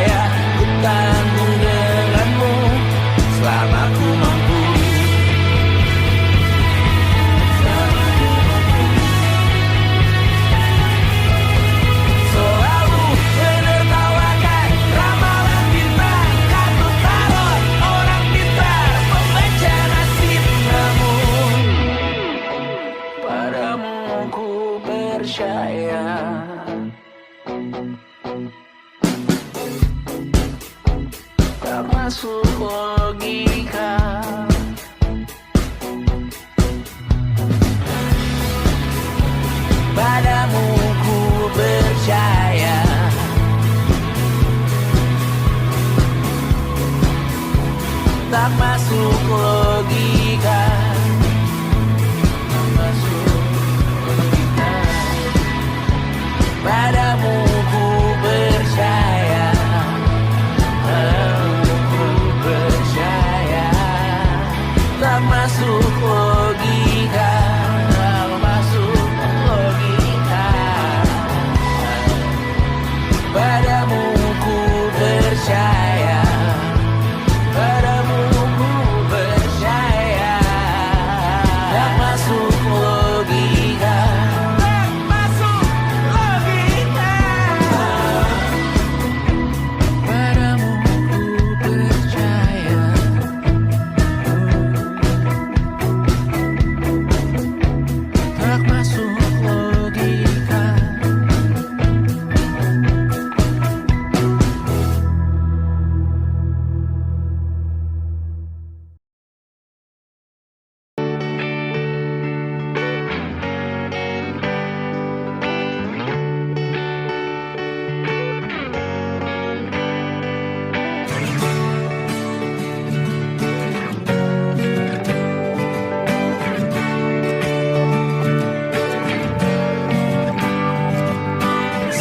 percaya ku tanggung denganmu selama ku mampu. Selalu menertawakan ramalan bintang, kartu tarot orang pintar, pembaca nasib. Namun padamu ku percaya. Tak masuk logika. Padamu ku percaya. Tak masuk logika. Tak masuk logika. Padamu ku percaya. Ku percaya. Tak masuk logika. Tak masuk logika. Padamu ku percaya. Padamu ku percaya. Tak masuk logika. Tak masuk logika. Padamu ku percaya. Tak masuk logika.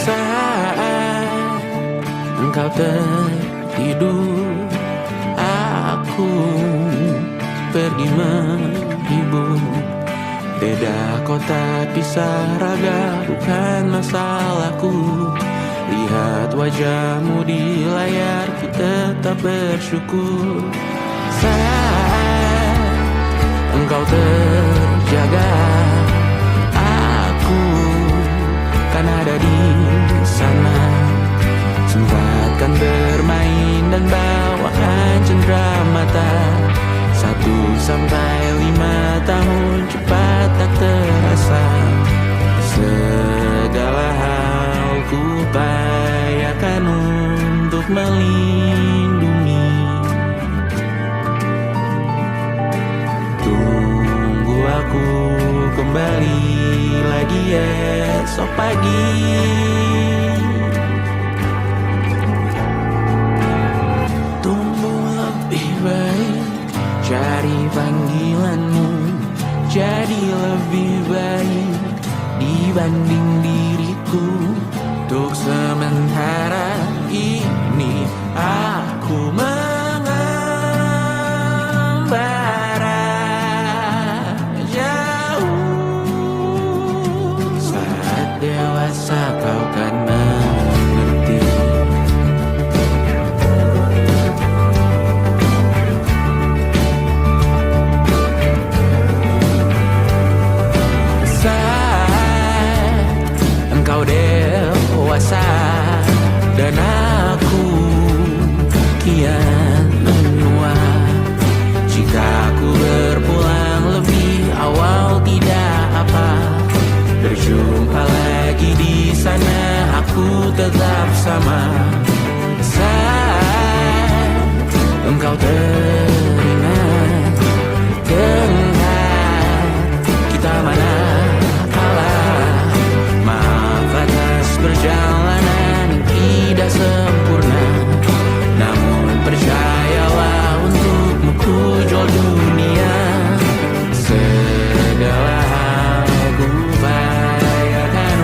Saat engkau tertidur, aku pergi menghibur. Beda kota pisah raga bukan masalahku. Lihat wajahmu di layar, ku tetap bersyukur. Saat engkau terjaga, aku kan ada di sana. Sempatkan bermain dan bawakan cenderamata. 1-5 tahun cepat tak terasa. Segala hal ku upayakan untuk melindungi. Tunggu aku kembali lagi esok pagi. Tumbuh lebih baik, cari panggilanmu. Jadi lebih baik dibanding diriku. Untuk sementara ini aku mengembara jauh. Saat dewasa kau kan mengerti. Saat engkau dewasa dan aku kian menua. Jika aku berpulang lebih awal tidak apa. Berjumpa lagi di sana, aku tetap sama. Saat engkau teringat dengar kita mana kalah. Maaf atas perjalanan yang tidak sempurna. Namun percayalah untukmu ku jual dunia. Segala hal ku upayakan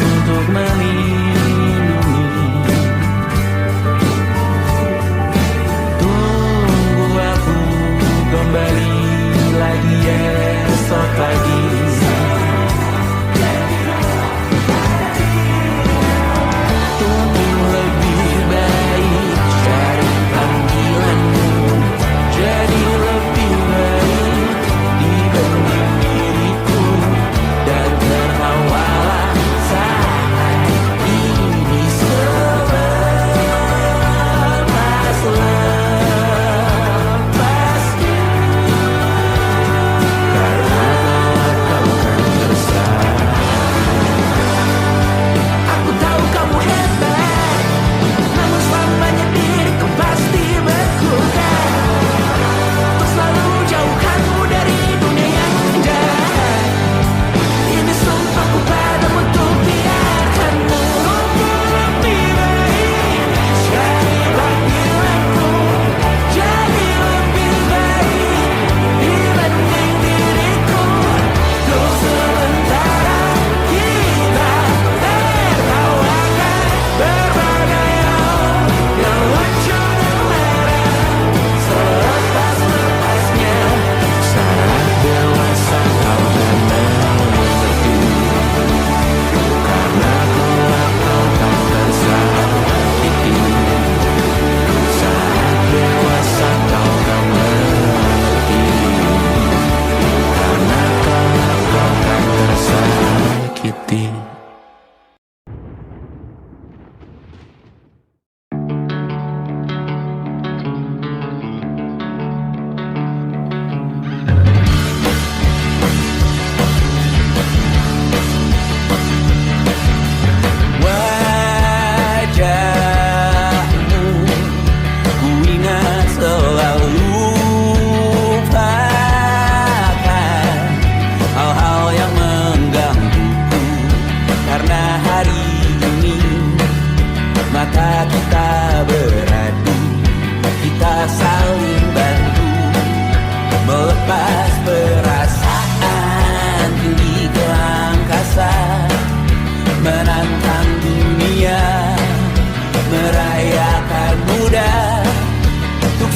untuk melindungi.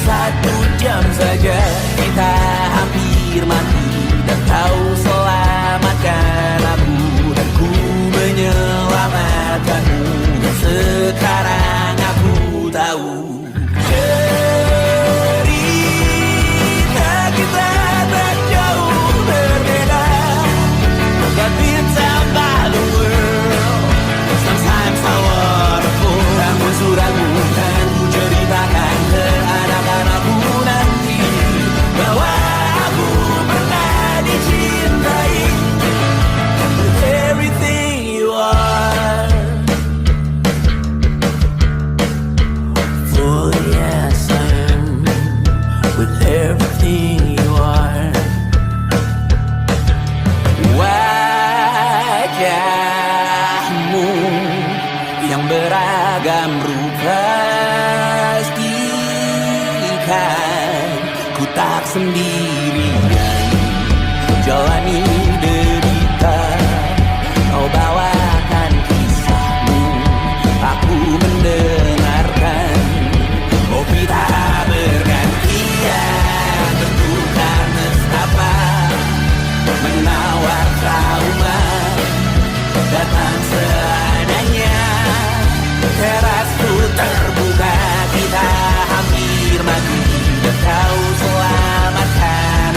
1 jam saja kita hampir mati, dan kau selamatkan aku, dan ku menyelamatkanmu. Dan sekarang aku tahu cerita kita tak jauh berbeda, but it's about the world. Sometimes so wonderful. Namun suratmu kan ku ceritakan ke anak-anakku nanti bahwa aku pernah dicintai with everything you are. For yes, I am with everything you are. Wajahmu yang beragam rupa pastikan ku tak sendirian jalani derita. Kau bawakan kisahmu, aku mendengarkan. Kopi tak bergantian, bertukar nestapa, menawar trauma, datang seadanya. Terasku terbuka, kita hampir mati, dan kau selamatkan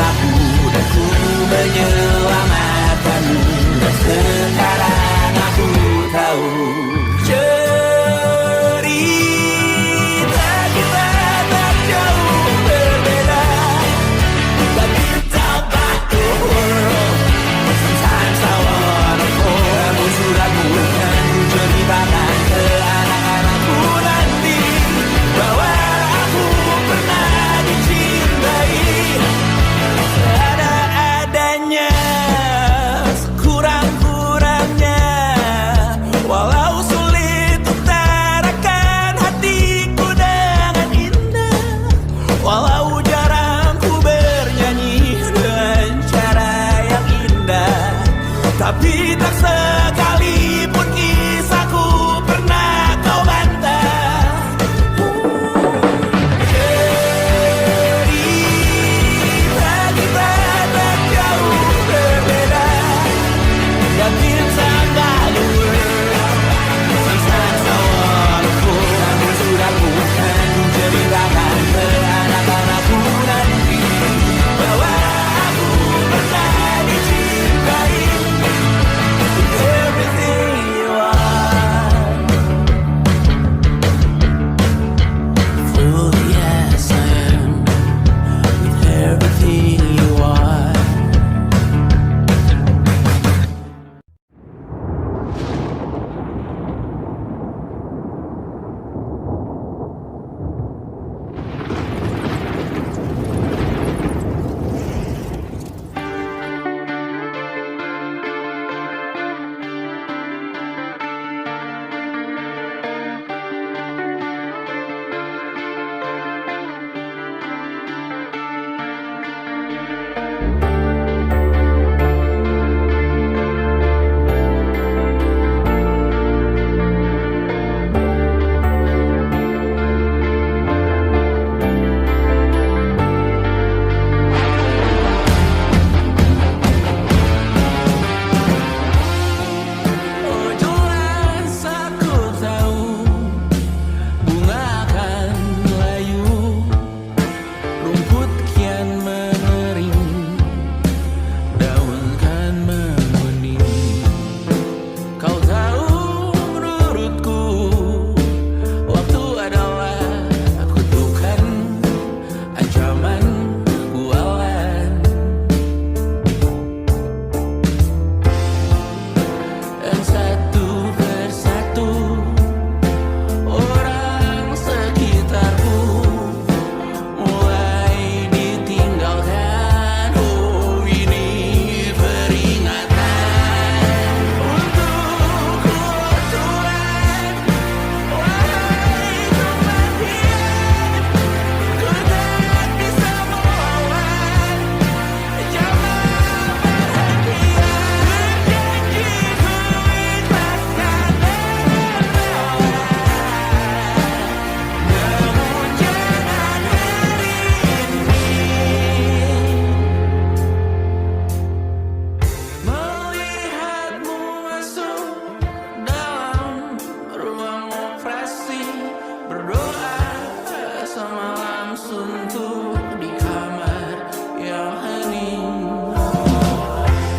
suntuk di kamar yang hening,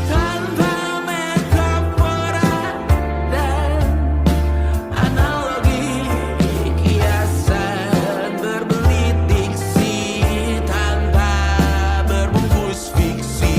tanpa metafora dan analogi, kiasan berbelit diksi tanpa berbungkus fiksi.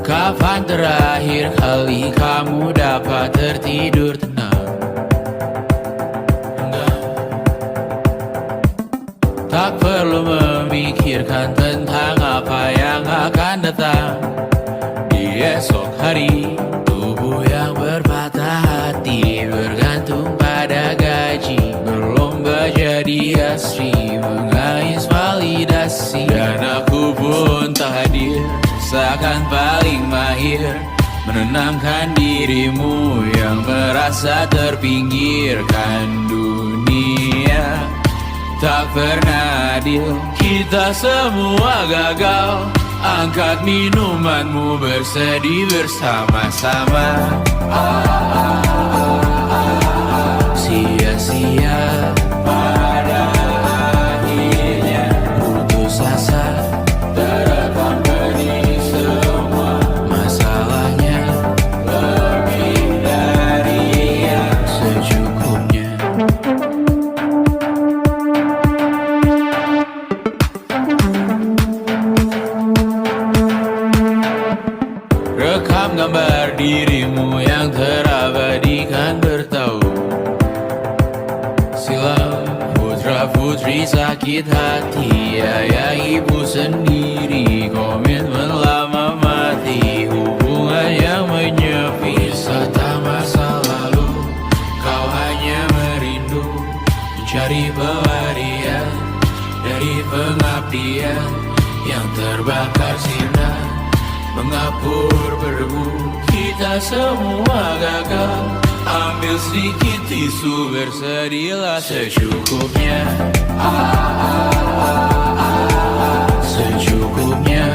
Kapan terakhir kali kamu dapat tertidur tenang? Enggak. Tak perlu memikirkan tentang apa yang akan datang di esok hari. Tubuh yang berpatah hati bergantung pada gaji, berlomba jadi asri, mengais validasi. Dan aku pun tak hadir, seakan paling mahir menenangkan dirimu yang merasa terpinggirkan dunia. Tak pernah adil, kita semua gagal. Angkat minumanmu, bersedih bersama-sama. Sia-sia pada akhirnya putus asa. Terekam benih semua masalahnya, lebih dari yang secukupnya. gambar dirimu yang terabadikan bertahun silam. Putra putri sakit hati, ayah ibu sendiri, komitmen lama mati, hubungan yang menyepi. Wisata masa lalu, kau hanya merindu, mencari pelarian dari pengabdian yang terbakar sinar, mengapur berdebu. Kita semua gagal, ambil sedikit tisu, bersedihlah secukupnya. Secukupnya,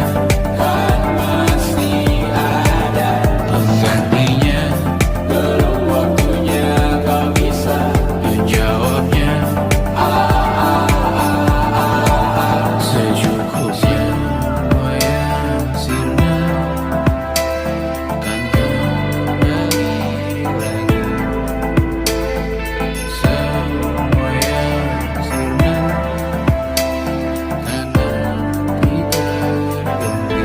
kan pasti ada penggantinya. Belum waktunya kau bisa menjawabnya. Secukupnya, oh ya sirna, kan kembali lagi. Semua yang sirna, kan nanti terganti.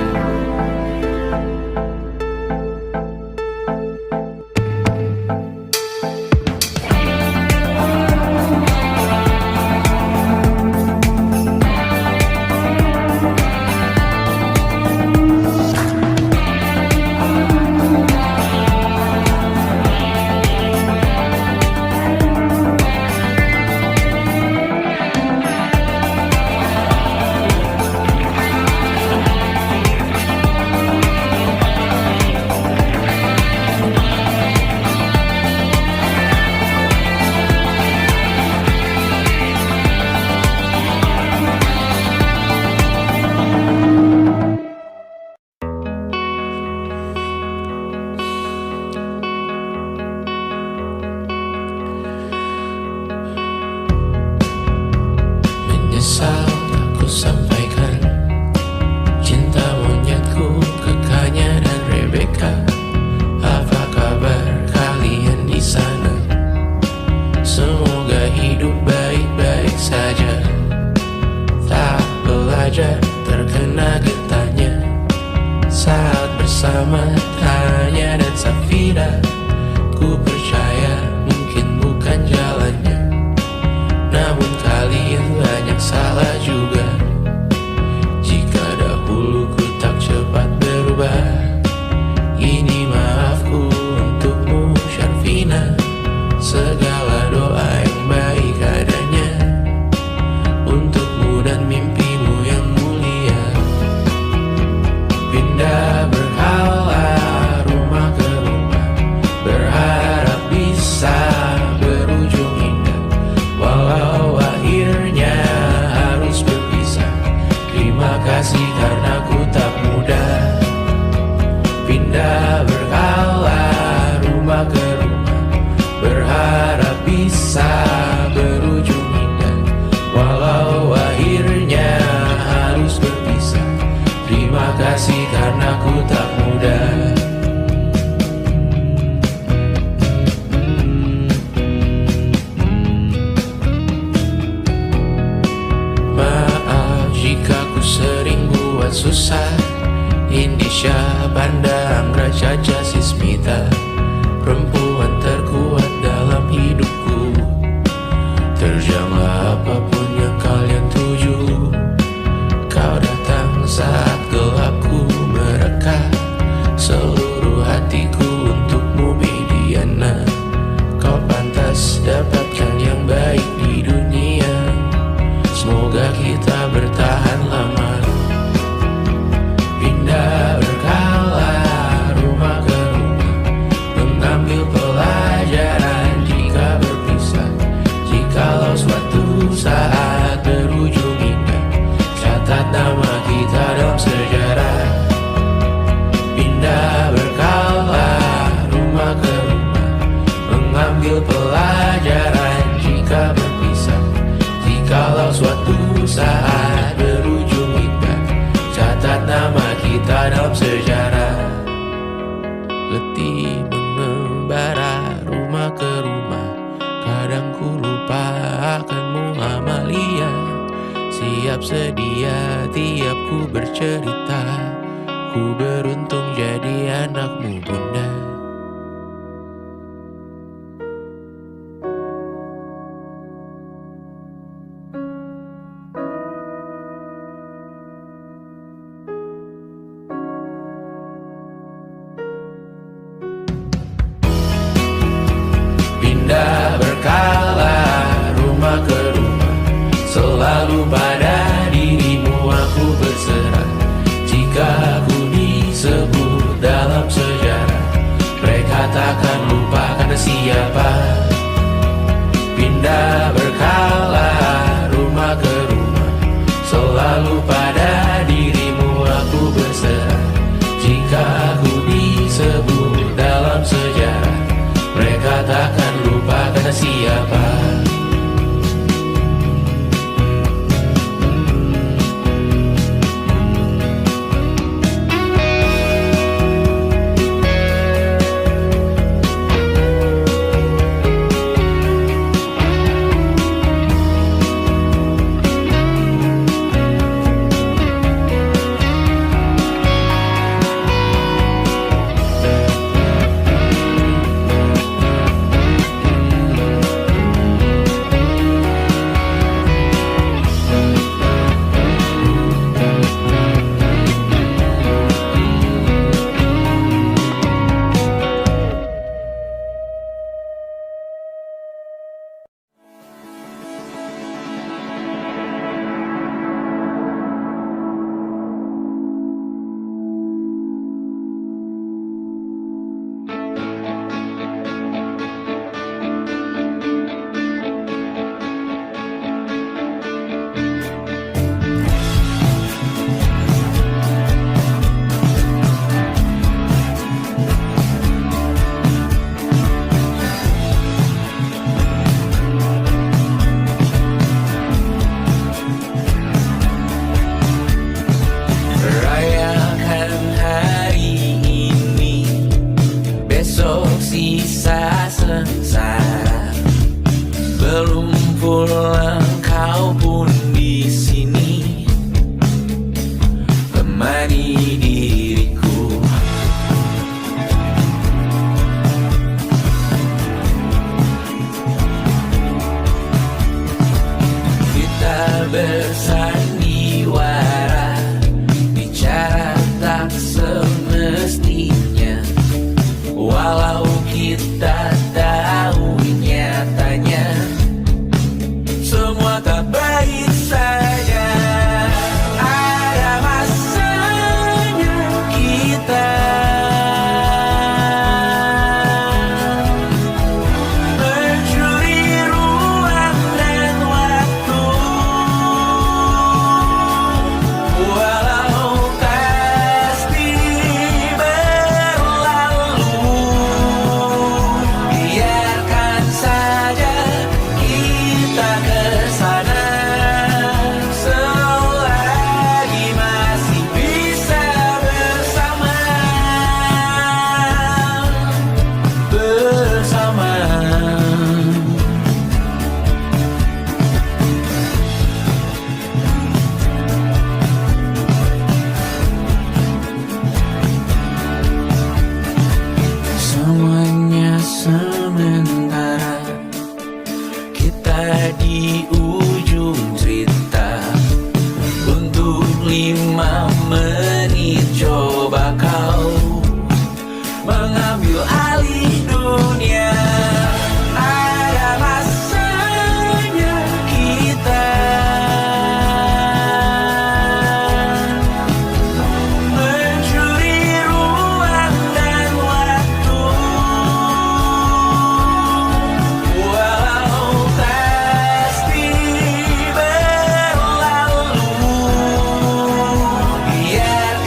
Menyesal aku sampaikan cinta monyetku ke Kanya dan Rebecca. Apa kabar kalian di sana? Semoga hidup baik-baik saja. Tak belajar terkena getahnya saat bersama Tanya dan Safira. Ku percaya mungkin bukan jalannya, namun kalian banyak salah juga. Jika dahulu ku tak cepat berubah, ini maafku untukmu Syarfina. Segala doa yang baik adanya untukmu dan mimpimu yang mulia. Pindah berhala rumah ke rumah, berharap bisa berujung indah, walau akhirnya harus berpisah. Terima kasih karena ku tak mudah. Pindah berhala rumah ke rumah, berharap bisa berujung indah, walau akhirnya harus berpisah. Terima kasih karena ku tak mudah. Maaf jika ku sering buat susah. Indisha, Banda, Anggra, Caca, Sismita, perempuan terkuat dalam hidupku. Terjanglah apapun yang kalian tuju. Kau datang saat gelapku mereka, seluruh hatiku untukmu Mediana. Kau pantas dapatkan yang baik di dunia. Semoga kita bertahan lama. Pindah berkala rumah ke rumah, mengambil pelajaran jika berpisah. Jikalau suatu saat berujung indah, catat nama kita dalam sejarah. Pindah berkala rumah ke rumah, mengambil pelajaran jika berpisah. Jikalau suatu saat berujung indah, catat nama kita dalam sejarah. Letih mengembara rumah ke rumah, kadang ku lupa akanmu Amalia. Siap sedia tiap ku bercerita, Ku beruntung jadi anakmu, Bunda. Pindah berkala rumah ke rumah, selalu pada dirimu aku berserah. Jika aku disebut dalam sejarah, mereka takkan lupa karena siapa. Pindah berkala rumah ke rumah, selalu pada dirimu aku berserah. Jika aku disebut dalam sejarah, mereka takkan lupa karena siapa. Sisa sengsara, belum pulang kau pun di sini temani diriku. Kita bersandiwara, bicara tak semestinya, walau kita tahu nyatanya semua tak baik saja. Ada masanya kita mencuri ruang dan waktu, walau pasti berlalu. Biarkan saja kita kesana, selagi masih bisa bersama. Semuanya sementara, kita di ujung cerita. Untuk 5 menit coba kau mengambil alih dunia. Ada masanya kita mencuri ruang dan waktu, walau pasti berlalu. Biar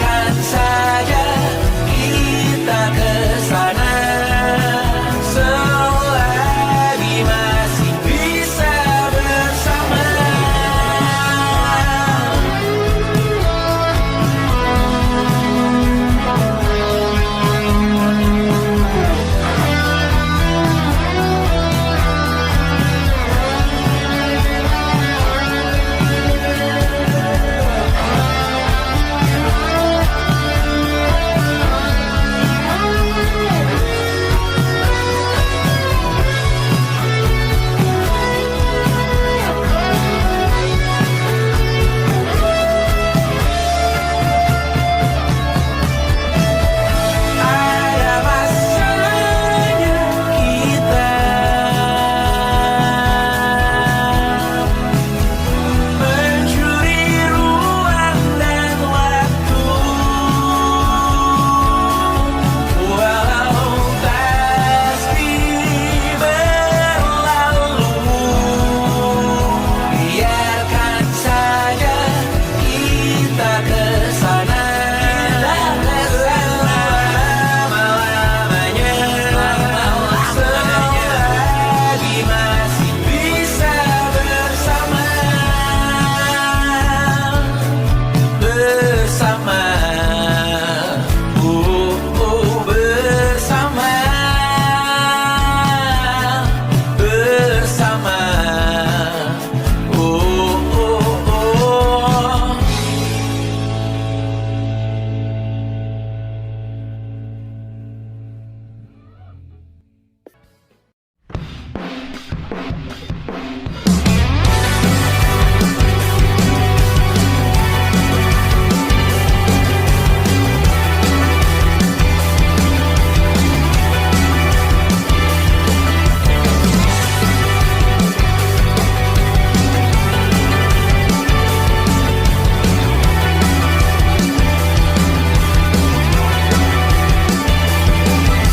sana, lama-lamanya, selagi masih bisa bersama, bersama, oh, oh, bersama, bersama, oh, oh, oh.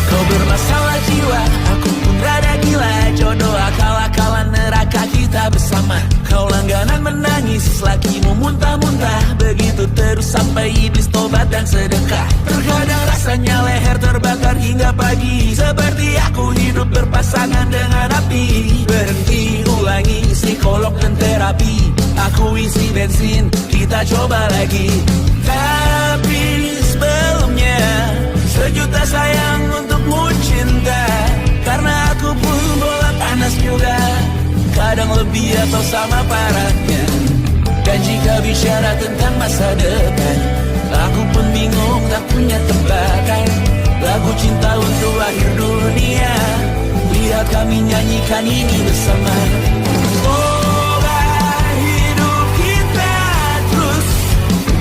Kau bermasalah jiwa, aku pun rada gila. Jodoh akal-akalan neraka kita bersama. Kau langganan menangis, lakimu muntah-muntah. Begitu terus sampai iblis tobat dan sedekah. Terkadang rasanya leher terbakar hingga pagi. Seperti aku hidup berpasangan dengan api. Berhenti ulangi psikolog dan terapi. Aku isi bensin, kita coba lagi. Tapi sebelumnya, sejuta sayang untukmu cinta. Karena aku pun bola panas juga, kadang lebih atau sama parahnya. Dan jika bicara tentang masa depan, aku pun bingung tak punya tebakan. Lagu cinta untuk akhir dunia, lihat kami nyanyikan ini bersama. Semoga hidup kita terus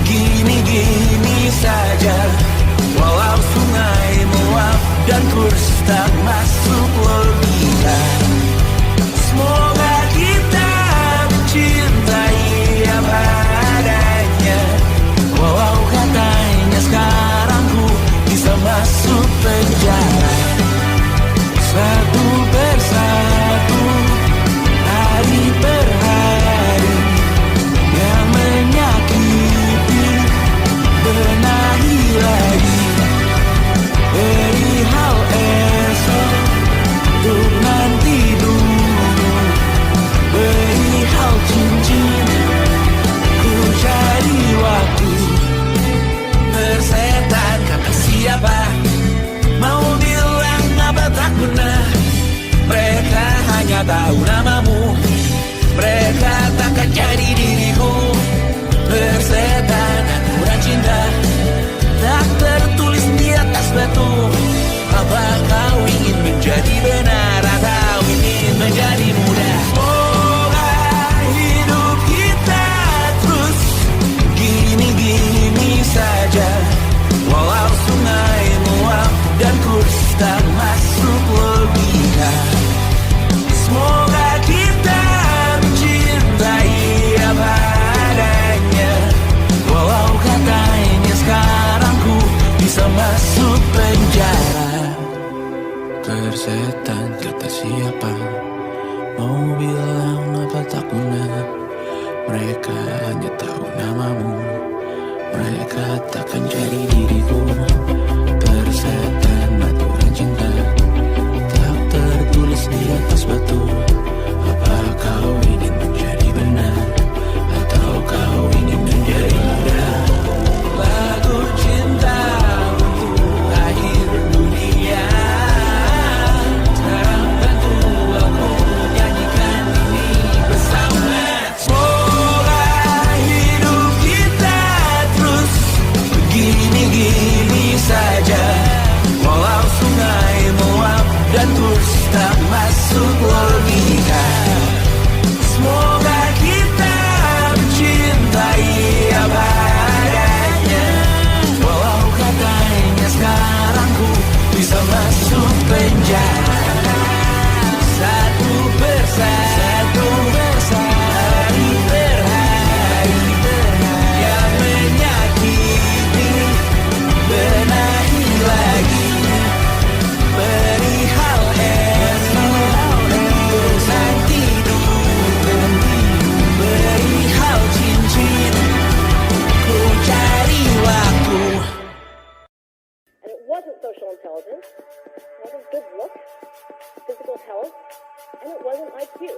gini-gini saja. Walau sungai meluap dan kurs tak masuk logika. Semoga kita mencintai apa adanya. Walau katanya sekarang ku bisa masuk penjara. Satu persatu, hari per hari, yang menyakiti benahi lagi. Perihal esok, untuk nanti dulu. Perihal cincin, ku cari waktu. Persetan kata siapa, mau bilang apa tak guna. Mereka hanya tahu namamu, mereka takkan jadi diriku. Persetan aturan cinta, tak tertulis di atas batu. Apa kau ingin menjadi benar atau ingin menjadi muda? Semoga hidup kita terus gini-gini saja. Walau sungai meluap dan kurs tak masuk logika. Semoga kita mencintai apa adanya. Walau katanya sekarang ku bisa masuk penjara. Persetan kata siapa, mau bilang apa tak guna. Mereka hanya tahu namamu, mereka takkan jadi diriku. Persetan aturan cinta, tak tertulis di atas batu. Apa kau ingin menjadi benar atau kau ingin menjadi muda? Lagu cinta untuk akhir dunia, sekarang bantu aku nyanyikan ini bersama. Semoga hidup kita terus begini-gini like you.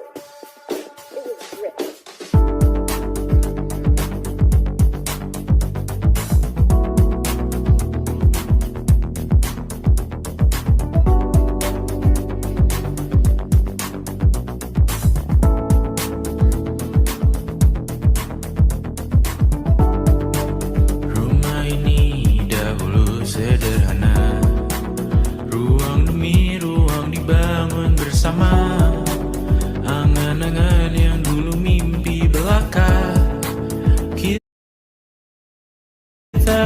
It was great. Rumah ini dahulu sederhana, ruang demi ruang dibangun bersama. Angan-angan yang dulu mimpi belaka, kita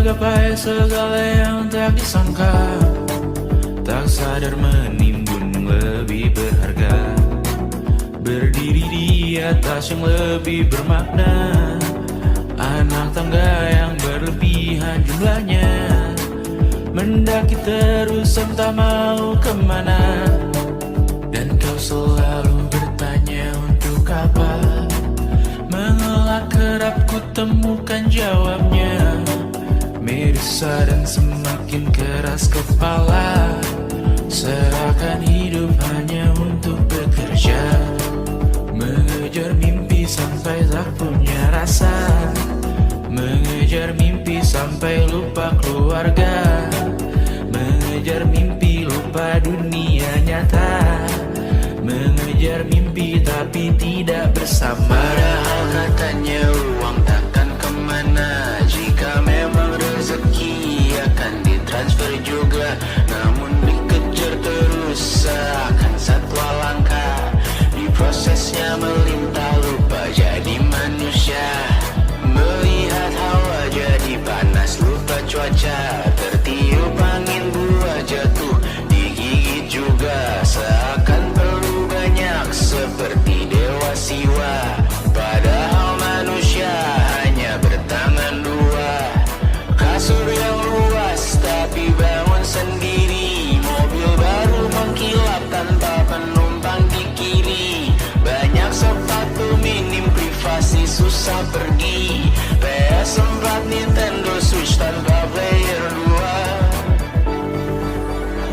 gapai segala yang tak disangka. Tak sadar menimbun lebih berharga, berdiri di atas yang lebih bermakna. Anak tangga yang berlebihan jumlahnya, mendaki terus entah mau kemana. Dan kau selalu bertanya untuk apa, mengelak kerap ku temukan jawabnya. Merisa dan semakin keras kepala, seakan hidup hanya untuk bekerja, mengejar mimpi sampai tak punya rasa, mengejar mimpi sampai lupa keluarga, mengejar mimpi lupa dunia nyata, mengejar mimpi tapi tidak bersama. Padahal katanya uang takkan kemana, jika memang rezeki akan ditransfer juga. Namun dikejar terus seakan satwa langka, di prosesnya melintah lupa jadi manusia. Melihat hawa jadi panas lupa cuaca, tertiup angin buah jatuh digigit juga. Seakan perlu banyak seperti dewa siwa, padahal manusia hanya bertangan dua. Kasur yang luas tapi bangun sendiri, mobil baru mengkilap tanpa penumpang di kiri. Banyak sepatu minim privasi susah pergi, PS4 Nintendo Switch tanpa player 2.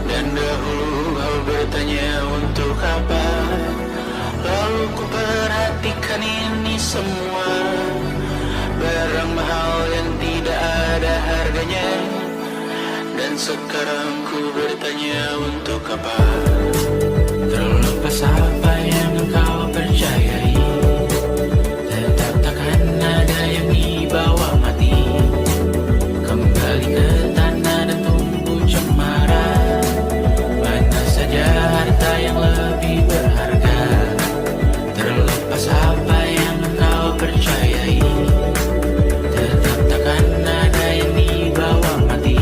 Dan dahulu kau bertanya untuk apa, lalu ku perhatikan ini semua, barang mahal yang tidak ada harganya. Dan sekarang ku bertanya untuk apa, terlepas apa yang engkau percayai, tetap takkan ada yang dibawa mati. Kembali ke tanah dan tumbuh cemara, mana saja harta yang lebih berharga. Terlepas apa yang engkau percayai, tetap takkan ada yang dibawa mati.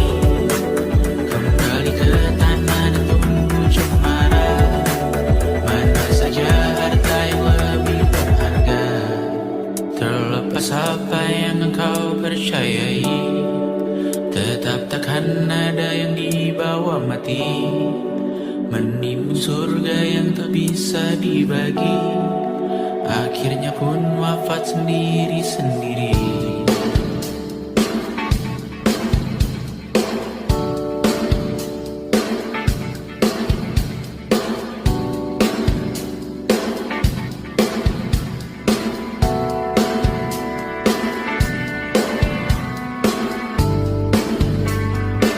Kembali ke tanah dan tumbuh cemara, mana saja harta yang lebih berharga. Terlepas apa yang engkau percayai, tetap takkan ada yang dibawa mati. Menimbun surga yang tak bisa dibagi, akhirnya pun wafat sendiri-sendiri.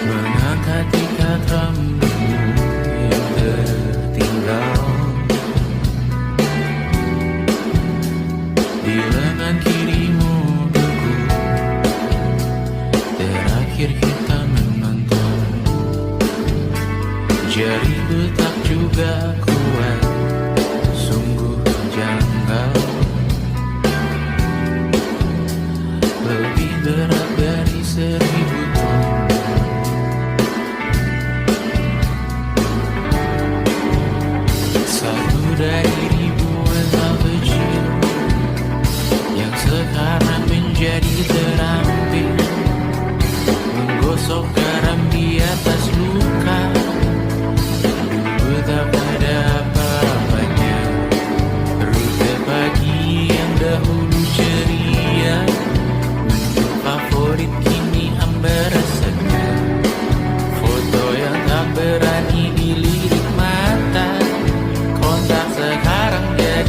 Mengangkat ikat rambutmu yang tertinggal di lengan kirimu beku, terakhir kita menonton. Jari betak juga kuat, sungguh janggal, lebih berat dari 1000 ton. Satu dari ribuan hal kecil yang sekarang menjadi terampil, menggosok garam di atas luka. Dulu tak ada apa-apanya, rute pagi yang dahulu ceria, menu favorit kini hambar rasanya. Foto yang tak berani dilirik mata, kontak sekarang jadi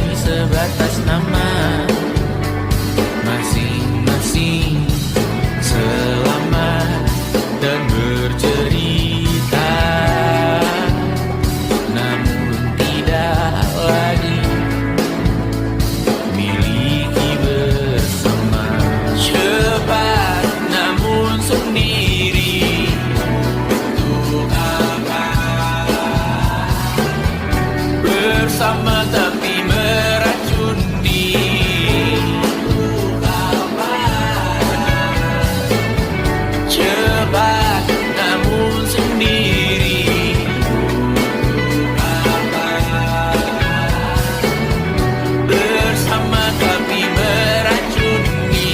cepat namun sendiri. Bersama tapi meracuni.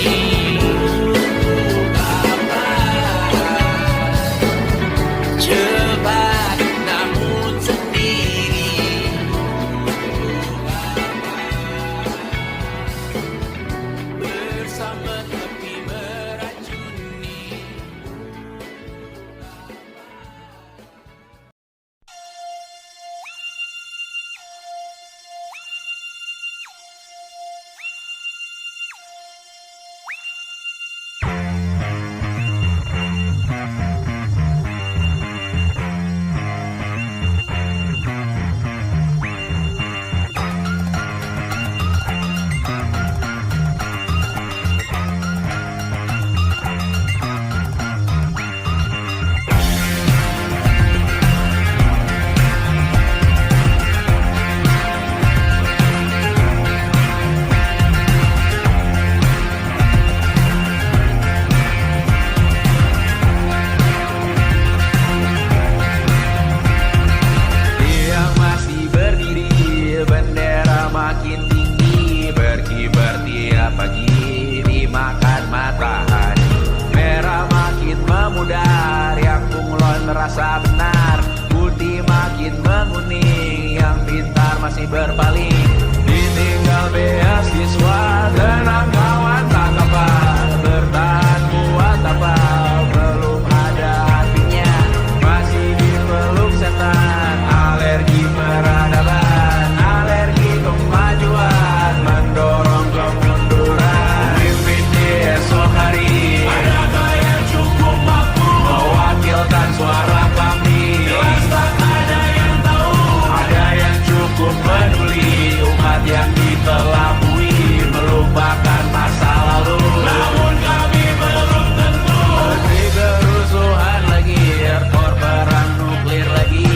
Cepat namun sendiri. Bersama tapi meracuni. Tiang masih berdiri, bendera makin tinggi, berkibar tiap pagi dimakan matahari. Merah makin memudar, yang bunglon merasa benar. Putih makin menguning, yang pintar masih berpaling. Ditinggal beasiswa, tenang kawan tak kapal. Bertahan buat apa, belum ada artinya. Masih dipeluk setan, alergi peradaban, alergi kemajuan, mendorong kemunduran. Pimpin di esok hari, adakah yang cukup mampu mewakilkan suara kami? Jelas tak ada yang tahu, ada yang cukup peduli. Umat yang dikelabui melupakan masa lalu. Namun kami belum tentu. Menteri kerusuhan lagi, airport perang nuklir lagi.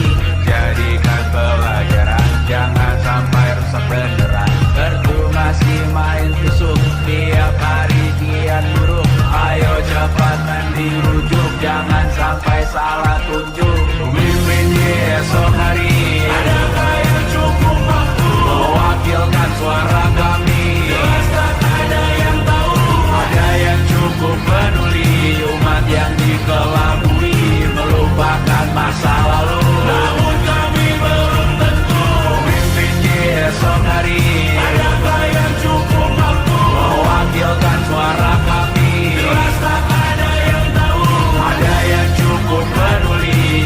Jadikan pelajaran, jangan sampai rusak beneran. Kertu masih main tusuk, tiap hari kian buruk. Ayo cepatan dirujuk, jangan sampai salah tunjuk. Pemimpin di esok hari, adakah yang cukup mampu mewakilkan suara kami? Jelas tak ada yang tahu, ada yang cukup peduli. Umat yang dikelabui melupakan masa lalu. Namun kami belum tentu. Pemimpin di esok hari, adakah yang cukup mampu mewakilkan suara kami? Jelas tak ada yang tahu, ada yang cukup peduli.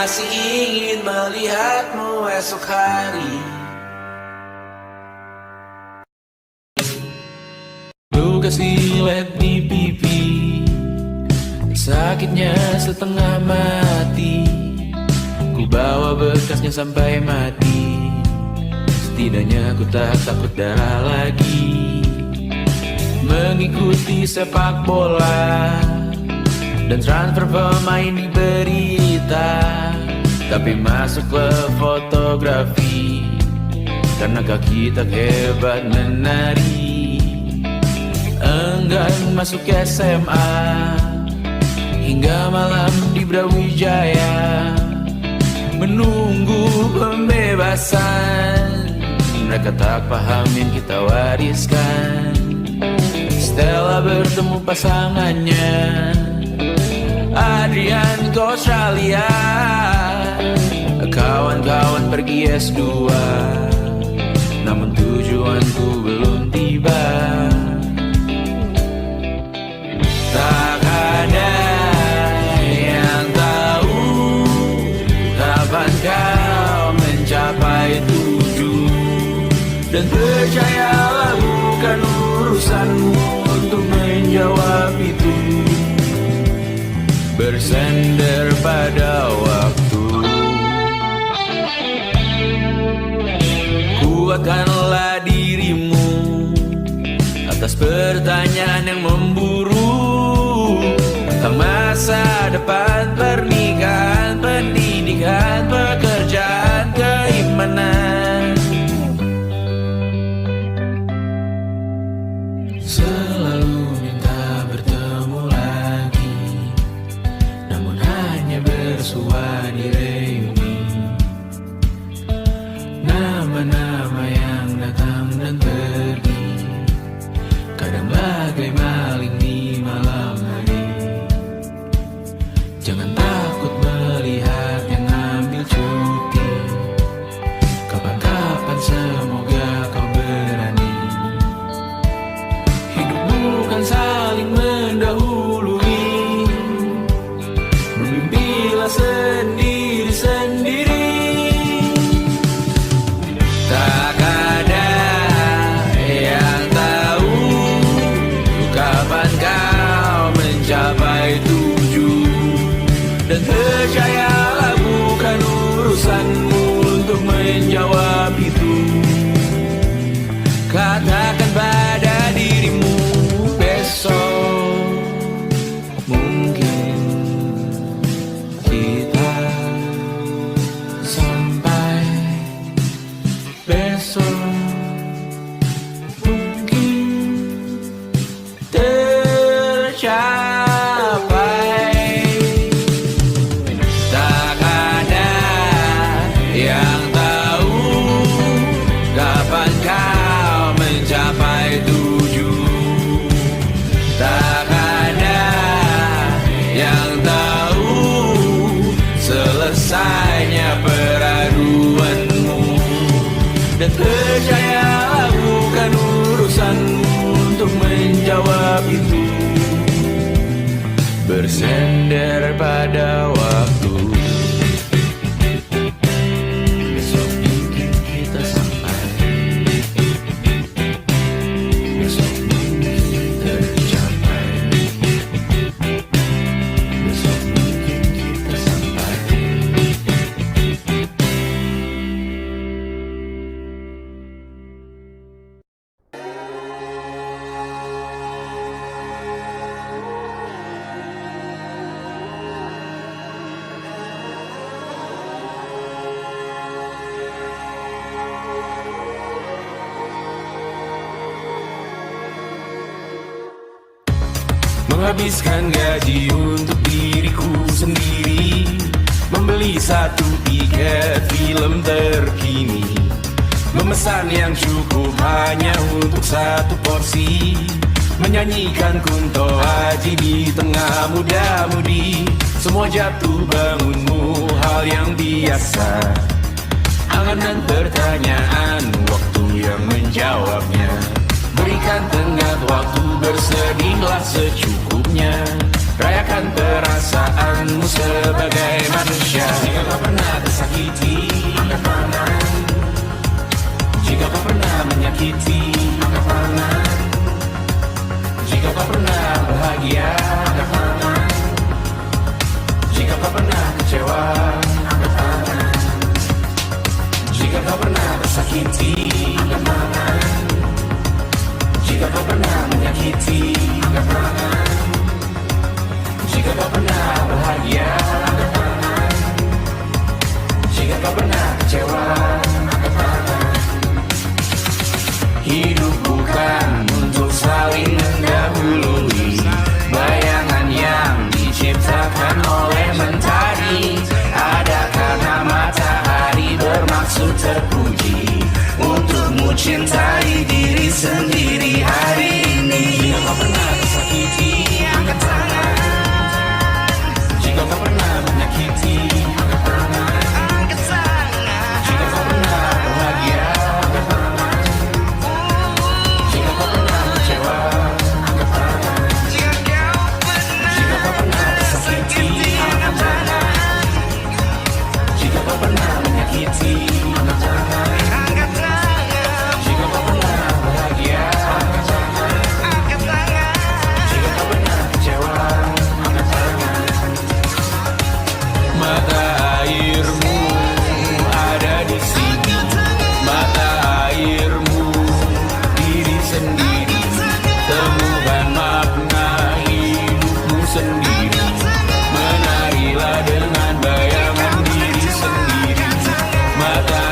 masih ingin melihatmu esok hari. Luka silet di pipi, sakitnya setengah mati. Ku bawa bekasnya sampai mati. Setidaknya ku tak takut darah lagi. Mengikuti sepak bola dan transfer pemain di berita, tapi masuk ke fotografi karena kaki tak hebat menari. Enggan masuk SMA hingga malam di Brawijaya, menunggu pembebasan. Mereka tak paham yang kita wariskan. Stella bertemu pasangannya, Adrian ke Australia. Kawan-kawan pergi S2, namun tujuanku belum tiba. Tak ada yang tahu kapan kau mencapai tujuh. Dan percayalah bukan urusanmu untuk menjawab itu. Bersender pada waktu. Kuatkanlah dirimu atas pertanyaan yang memburu tentang masa depan, pernikahan, pendidikan, pekerjaan, keimanan. Selalu minta bertemu lagi, namun hanya bersua di reuni. Nama-nama yang datang dan pergi, kadang bagai maling di malam hari. Jangan takut melihat yang ambil cuti. Kapan-kapan semoga kau berani. Hidup bukan saling mendahului. Bermimpilah sendiri-sendiri. Tak ada yang tahu kapan kau mencapai tujuh. Dan percayalah bukan urusanmu untuk menjawab itu. Katakan pada dirimu besok mungkin kita sampai. Besok mungkin tercapai. Tak ada yang tahu kapan kau mencapai tujuh. Tak ada yang tahu selesainya peraduanmu. Dan percayalah bukan urusanmu untuk menjawab itu. Bersender pada waktu. Besok mungkin kita sampai. Besok mungkin tercapai. Besok mungkin kita sampai. Menghabiskan gaji untuk diriku sendiri, membeli satu tiket film terkini, memesan yang cukup hanya untuk satu porsi, menyanyikan Kunto Aji di tengah muda-mudi. Semua jatuh bangunmu hal yang biasa, angan dan pertanyaan, waktu yang menjawabnya. Berikan tenggat waktu, bersedihlah secukupnya. Rayakan perasaanmu sebagai manusia. menyakiti. Angkat tangan jika kau pernah bahagia. Angkat tangan jika kau pernah kecewa. Angkat tangan jika kau pernah tersakiti. Angkat tangan jika kau pernah menyakiti. Angkat tangan jika kau pernah bahagia. Angkat tangan jika kau pernah kecewa. Angkat tangan. Hidup bukan untuk saling mendahului bayangan yang diciptakan oleh mentari. Ada karena matahari bermaksud terpuji untukmu cintai diri sendiri hari ini. Jika kau pernah tersakiti, angkat tangan. Jika kau pernah menyakiti, angkat tangan. Jika kau pernah bahagia, angkat tangan. Jika kau pernah kecewa, angkat tangan. Jika kau pernah tersakiti, angkat tangan. Jika kau pernah menyakiti, angkat tangan. Jika kau pernah bahagia, angkat tangan. Jika kau pernah kecewa, angkat tangan. Mata airmu ada di sini. Mata airmu diri sendiri. Temukan makna hidupmu sendiri. Menarilah dengan bayangan diri sendiri. Mata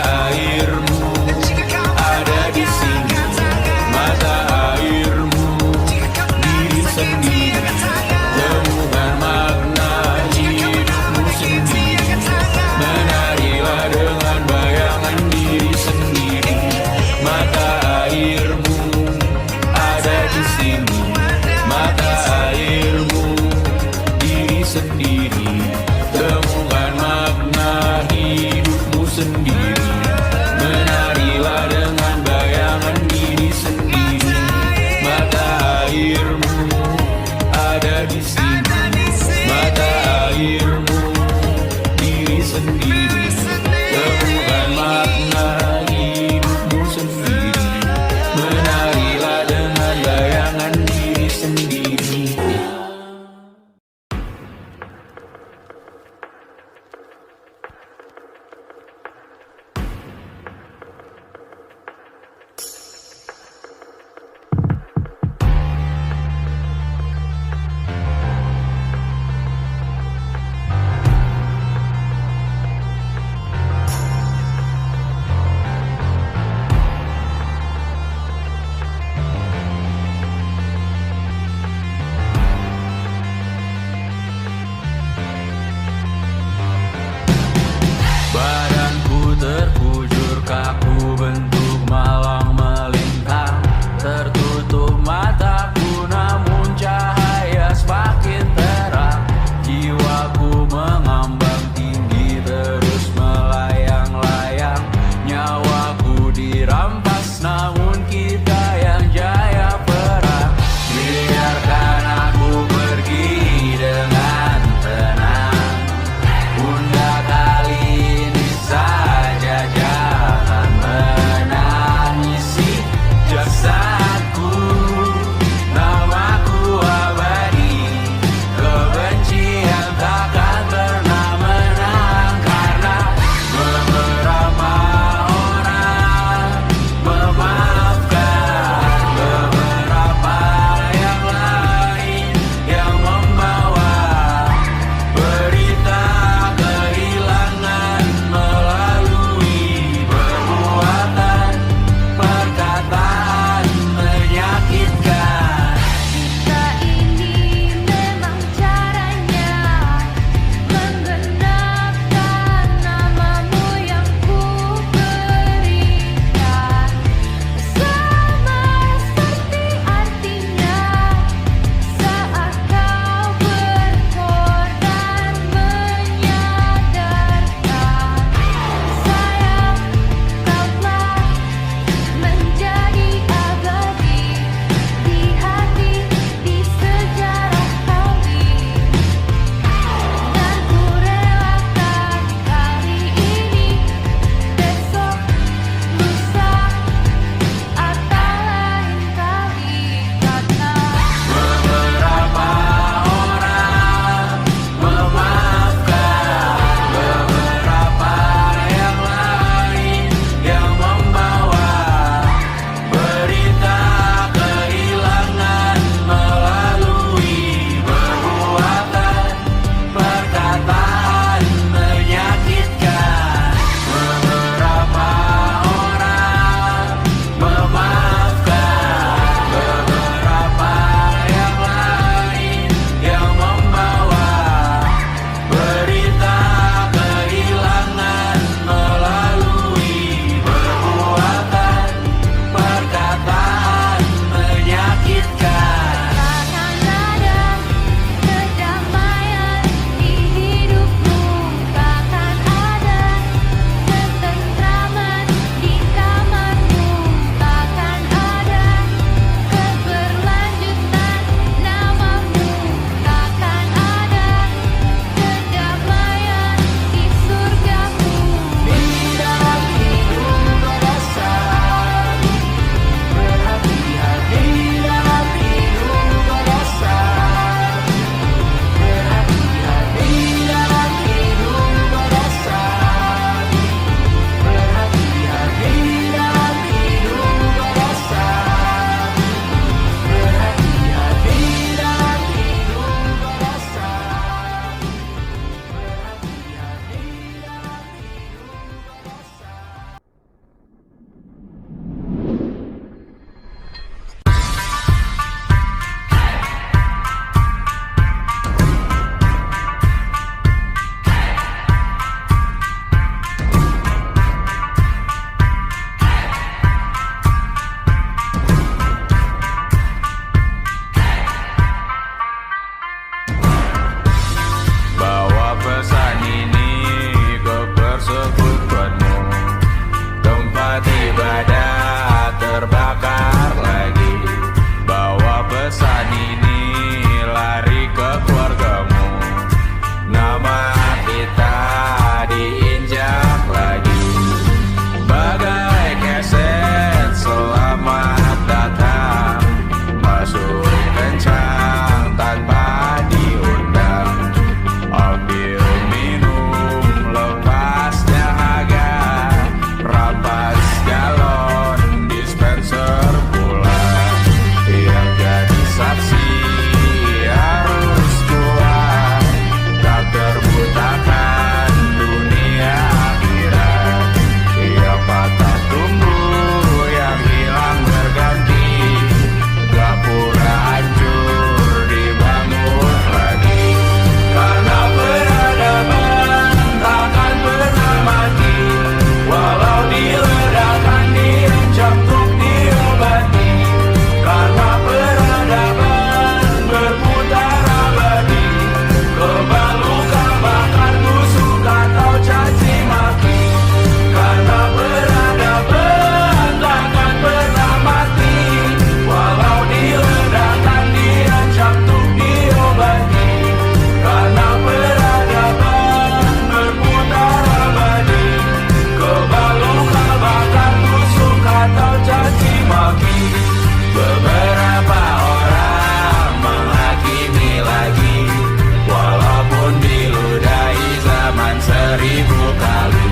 1000 kali.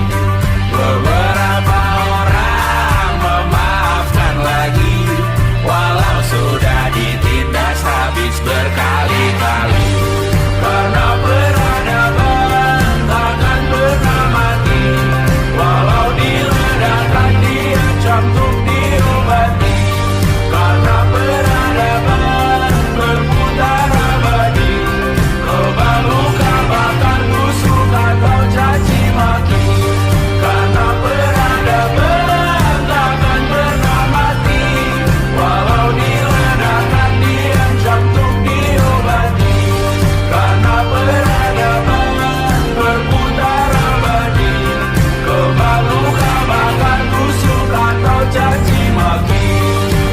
Beberapa orang memaafkan lagi, walau sudah ditindas habis berkali-kali. Karena peradaban takkan pernah mati, walau diledakkan diancam untuk diobati. Karena peradaban berputar abadi, kebal luka bakar busuk atau caci maki. Karena peradaban takkan pernah mati, walau diledakkan diancam untuk diobati. Karena peradaban berputar abadi, kebal luka bakar busuk atau caci maki.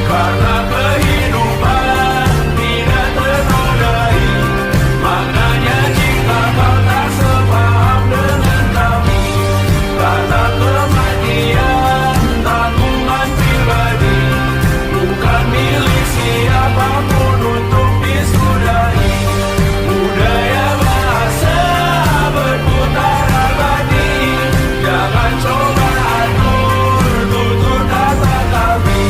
Karena kehidupan tidak ternodai, maknanya jika kau tak sepaham dengan kami. Karena kematian tanggungan pribadi, bukan milik siapapun untuk disudahi. Budaya bahasa berputar abadi, jangan coba atur tutur kata kami.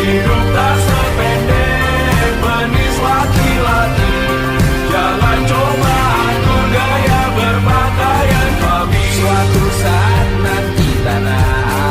Hidup tak sependek penis laki-laki, jangan coba atur gaya berpakaian kami. Suatu saat nanti tanah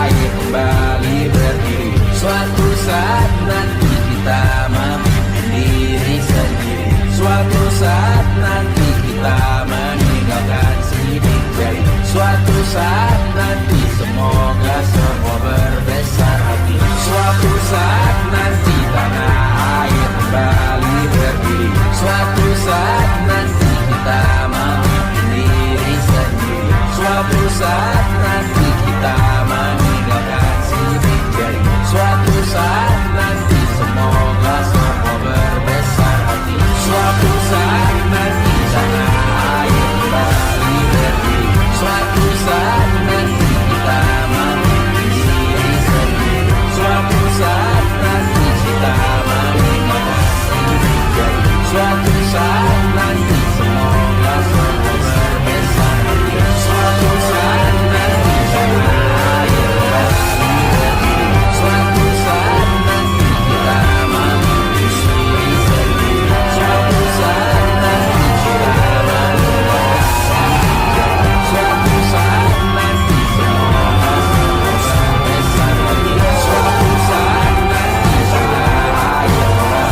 air kembali berdiri, suatu saat nanti kita memimpin diri sendiri, suatu saat nanti kita meninggalkan sidik jari, suatu saat nanti semoga semua berbesar hati. Suatu saat nanti tanah air kembali berdiri, suatu saat nanti kita memimpin diri sendiri, suatu saat nanti kita meninggalkan sidik jari, suatu saat nanti semoga semua berbesar hati. Suatu saat nanti tanah air kembali berdiri, suatu saat nanti kita memimpin diri sendiri, suatu saat nanti kita meninggalkan sidik jari, suatu saat nanti semoga semua berbesar hati. Suatu saat nanti tanah air kembali berdiri, suatu saat nanti kita memimpin diri sendiri, suatu saat nanti kita meninggalkan sidik jari, suatu saat nanti semoga semua berbesar hati. Suatu saat nanti tanah air kembali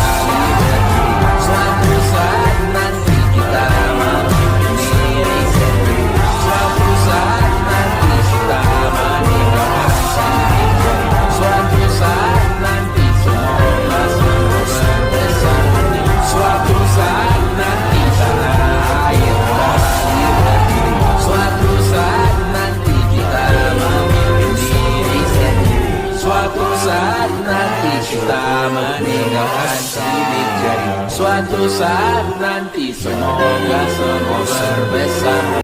berdiri, suatu saat nanti kita memimpin diri sendiri, suatu saat nanti kita meninggalkan sidik jari, suatu saat nanti semoga semua berbesar hati. Suatu saat nanti tanah air kembali berdiri, suatu saat nanti kita memimpin diri sendiri, suatu saat nanti kita meninggalkan sidik jari, suatu saat nanti semoga semua berbesar hati.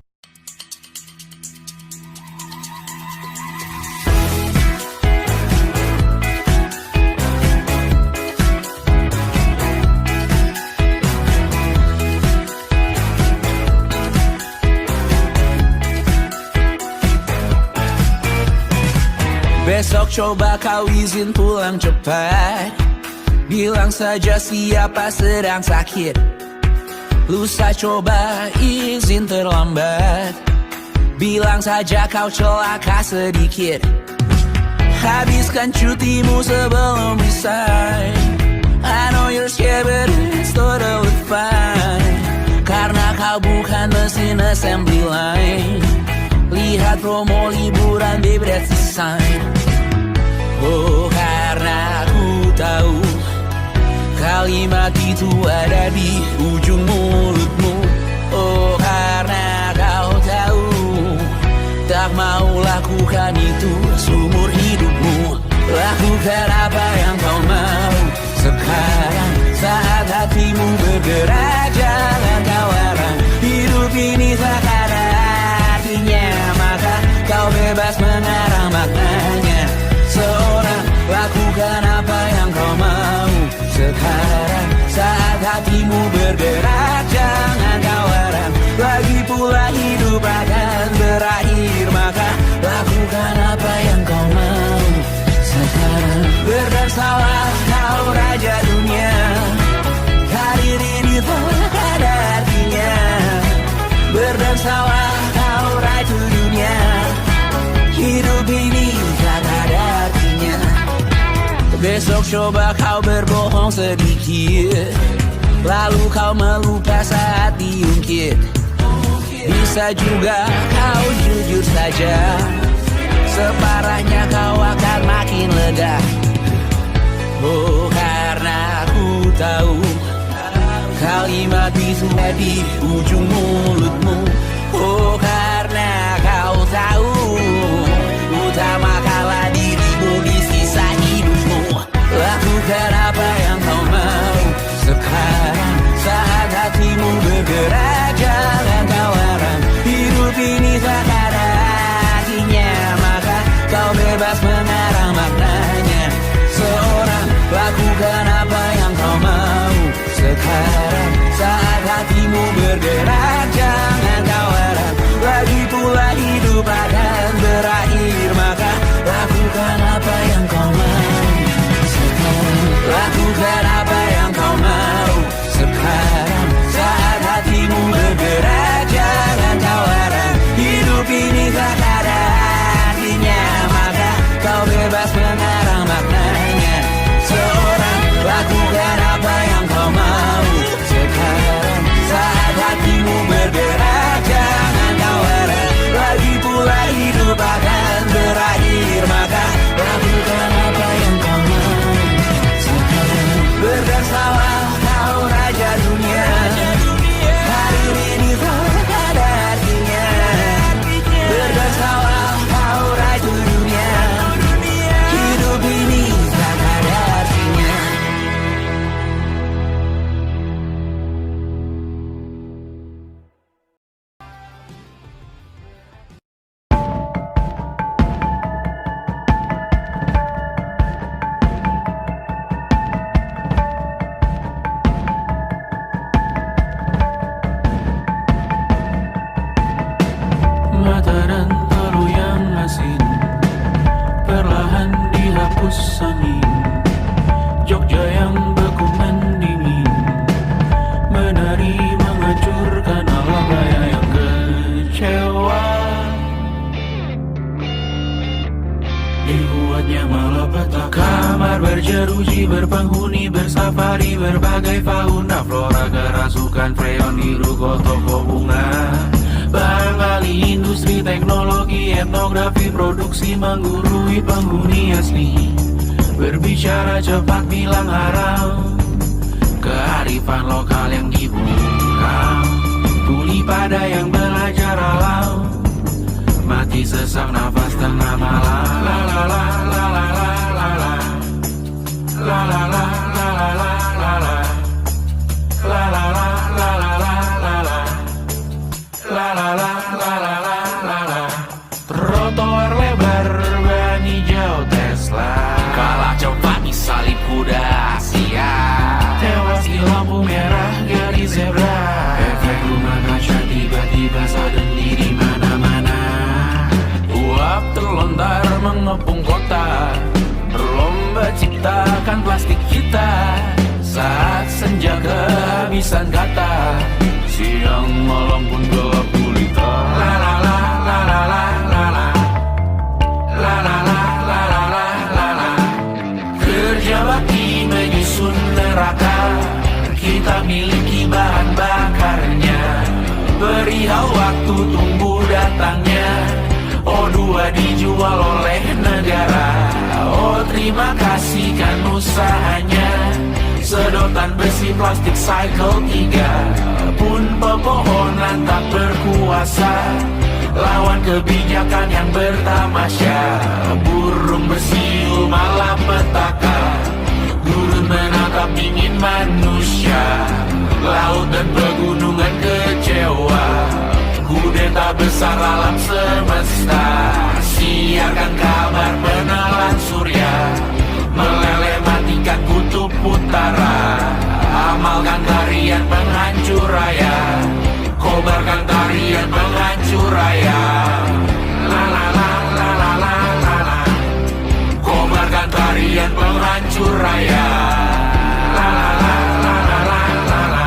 Besok coba kau izin pulang cepat, bilang saja siapa sedang sakit. Lusa coba izin terlambat, bilang saja kau celaka sedikit. Habiskan cutimu sebelum resign. I know you're scared but it's totally fine, karena kau bukan mesin assembly line. Lihat promo liburan baby that's the sign. Oh karena aku tahu kalimat itu ada di ujung mulutmu. Oh karena kau tahu tak mau lakukan itu seumur hidupmu. Lakukan apa yang kau mau sekarang, saat hatimu bergerak jangan kau larang. Hidup ini tak ada artinya, maka kau bebas mengarang maknanya. Seorang lakukan apa yang kau mau sekarang, saat hatimu bergerak jangan kau larang. Lagi pula hidup akan berakhir Besok coba kau berbohong sedikit, lalu kau melupa saat diungkit. Bisa juga kau jujur saja, separahnya kau akan makin lega. Oh, karena aku tahu kalimat itu di ujung mulutmu. Oh, karena kau tahu utamakanlah dirimu di sisa hidupmu. Lakukan apa yang kau mau sekarang, saat hatimu bergerak. Jangan kau larang, hidup ini tak ada artinya, maka kau bebas mengarang maknanya. Seorang, lakukan apa yang kau mau sekarang, saat hatimu bergerak. Jangan kau larang, lagi pula hidup akan berakhir, maka lakukan apa yang kau mau sekarang. Lakukan apa yang kau mau sekarang, saat hatimu bergerak. Jangan kau larang, hidup ini tak ada artinya, maka kau bebas mengarang maknanya. Seorang, lakukan apa yang kau mau sekarang, saat hatimu bergerak. Jangan kau larang, lagi pula hidup akan berakhir, maka lakukan apa yang kau mau sekarang. Berdasarlah kau raja dunia, hari ini tak ada artinya. Berdasarlah kau raja dunia, hidup ini tak ada artinya. Mata dan telu yang asin perlahan dihapus angin. Jogja yang beku mendingin, menari menghancurkan alam raya yang kecewa. Dibuatnya malapetaka, kamar berjeruji, berpenghuni, bersafari, berbagai fauna flora, kerasukan freon di ruko toko bunga. Bahan kali industri, teknologi, etnografi, produksi menggurui penghuni asli. Berbicara cepat bilang haram, kearifan lokal yang dibungkam. Tuli pada yang belajar alam, mati sesak nafas tengah malam. La la la la la la la la, la la la la la la la la, la la la la la la la la, la la la la la la la la. Trotoar lebar ban hijau Tesla, kalah cepat disalip kuda Asia, tewas di lampu merah garis zebra. Efek rumah kaca tiba-tiba suddenly di mana-mana. Uap terlontar mengepung kota, berlomba ciptakan plastik kita. Saat senja kehabisan kata, siang malam pun gelap gulita. La la la la la la la la, la la la la la la la la. Kerja bakti menyusun neraka, kita miliki bahan bakarnya. Perihal waktu tunggu datangnya, O2 dijual oleh negara. Oh terima kasih kan usahanya, sedotan besi plastik cycle 3 pun pepohonan tak berkuasa lawan kebijakan yang bertamasya. Burung bersiul malapetaka, gurun menatap dingin manusia. Laut dan pegunungan kecewa, kudeta besar alam semesta. Siarkan kabar penelan surya, meleleh matikan kutub utara. Amalkan tarian penghancur raya, kobarkan tarian penghancur raya. La la la la la la la la, kobarkan tarian penghancur raya. La la la la la la la la,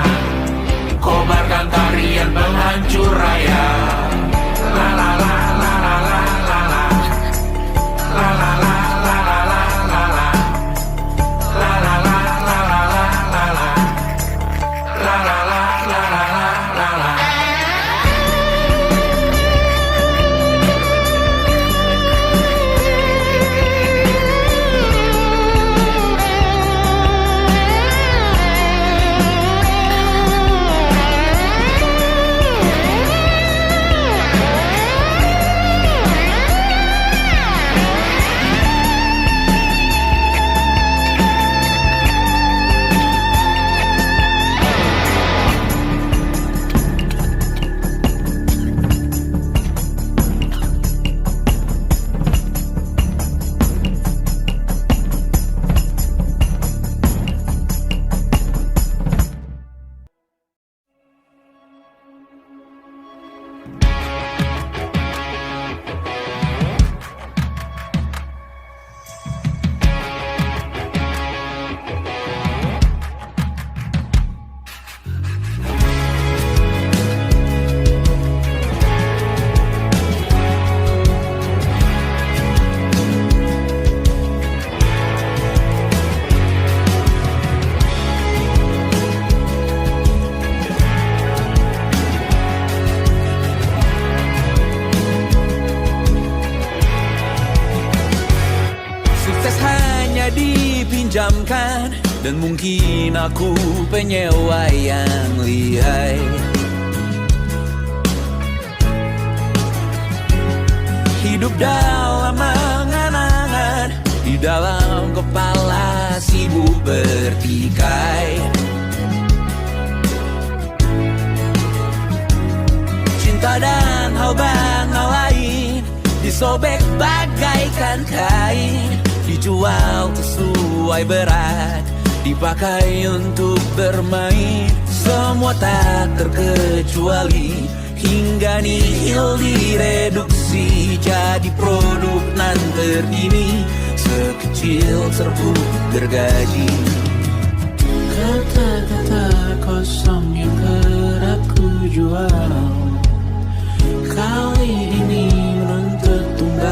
kobarkan tarian penghancur raya. La la la la dipinjamkan, dan mungkin aku penyewa yang lihai. Hidup dalam angan-angan, di dalam kepala sibuk bertikai. Cinta dan hal banal lain disobek bagaikan kain, dijual sesuai berat, dipakai untuk bermain. Semua tak terkecuali hingga nihil direduksi jadi produk nan terkini, sekecil serbuk gergaji. Kata-kata kosong yang kerap ku jual kali ini menuntut tumbal.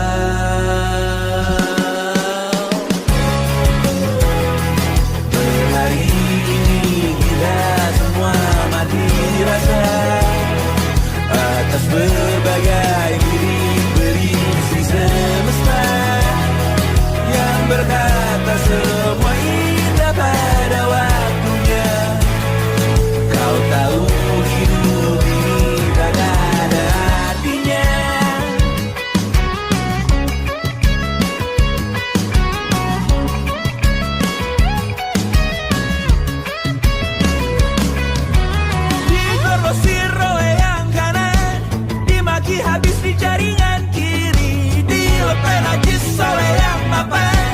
Hari ini kita semua mati rasa atas berbagai lirik berisi semesta yang berkata semua indah pada waktunya. Kau tahu hidup ini tak ada artinya. Digrosir oleh yang kanan, dimaki habis di jaringan kiri, dilepen najis oleh yang mapan,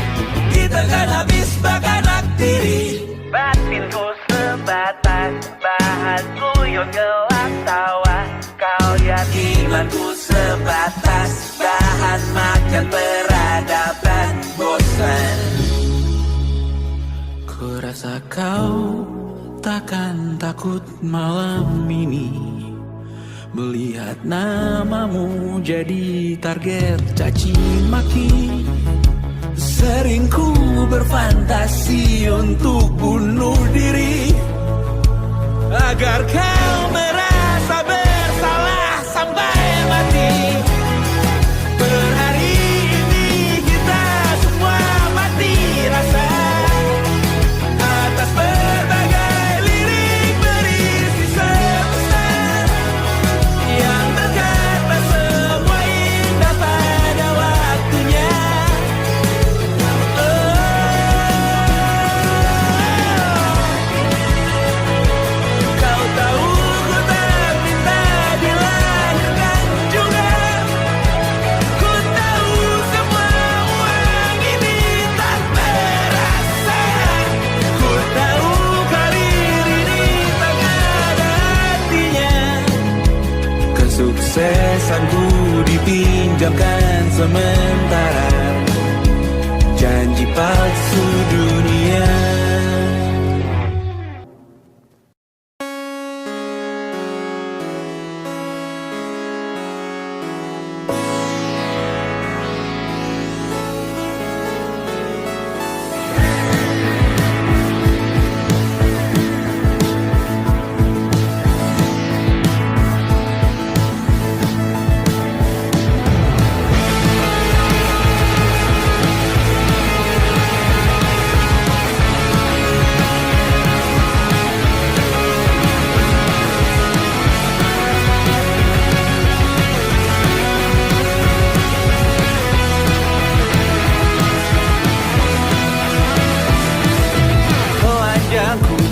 ditekan habis bak anak tiri. Batinku sebatas bahan guyon gelap tawa, kau lihat imanku sebatas bahan makan peradaban bosan. Ku rasa kau takkan takut malam ini melihat namamu jadi target caci maki. Sering ku berfantasi untuk bunuh diri agar kau merasa bersalah sampai mati. Per hari ini kita semua mati rasa atas berbagai lirik berisi semesta yang berkata semua indah pada waktunya. Kau tahu ku tak minta dilahirkan juga. Ku tahu semua uang ini tak berasa. Ku tahu karir ini tak ada artinya. Kesuksesanku dipinjamkan sementara, janji palsu dunia.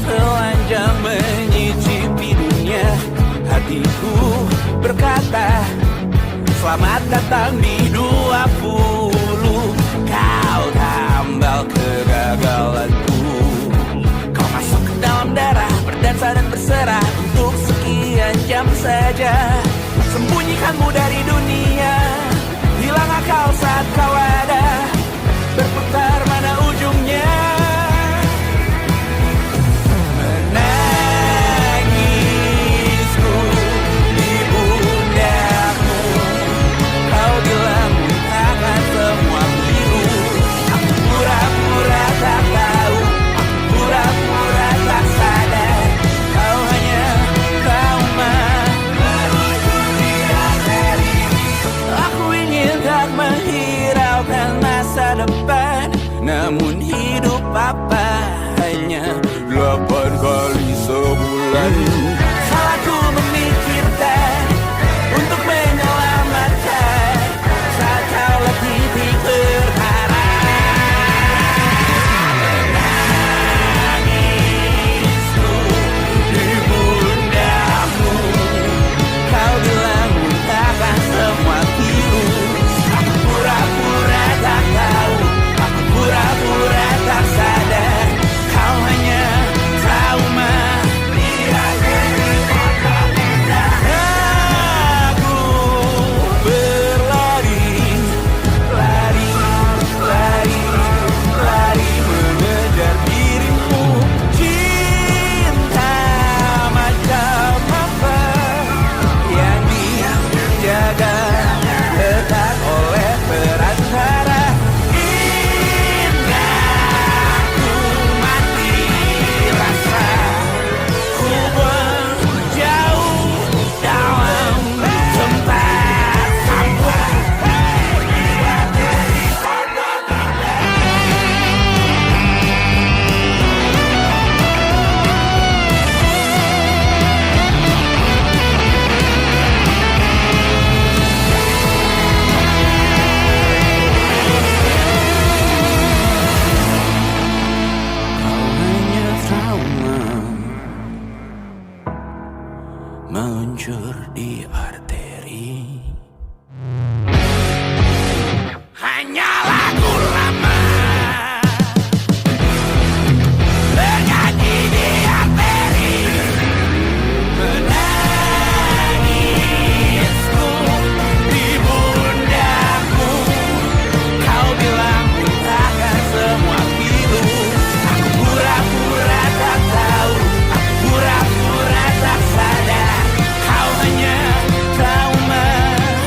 Telanjang menyicipi dunia, hatiku berkata selamat datang di 20. Kau tambal kegagalanku, kau masuk ke dalam darah, berdansa dan berserah untuk sekian jam saja. Sembunyikanmu dari dunia, hilang akal saat kau ada, berputar mana ujungnya. Namun hidup apa-apa, hanya 8 kali sebulan. Salahku memikirkan untuk menyelamatkan saat kau lagi berharap. Menangisku di pundamu, kau bilang muntahkan semua virus. Aku pura-pura tak tahu, aku pura-pura tak sadar. Kau hanya trauma. Aku berlari, lari, lari, lari mengejar dirimu. Cinta macam apa yang dijaga ketat oleh perantara? Indah ku mati rasa, ku menjauh dalam tempat sampah. Kau hanya trauma meluncur di arteri. Hanya lagu lama bernyanyi di arteri. Menangisku di pundamu, kau bilang muntahkan semua virus. Aku pura-pura tak tahu, aku pura-pura tak sadar. Kau hanya trauma.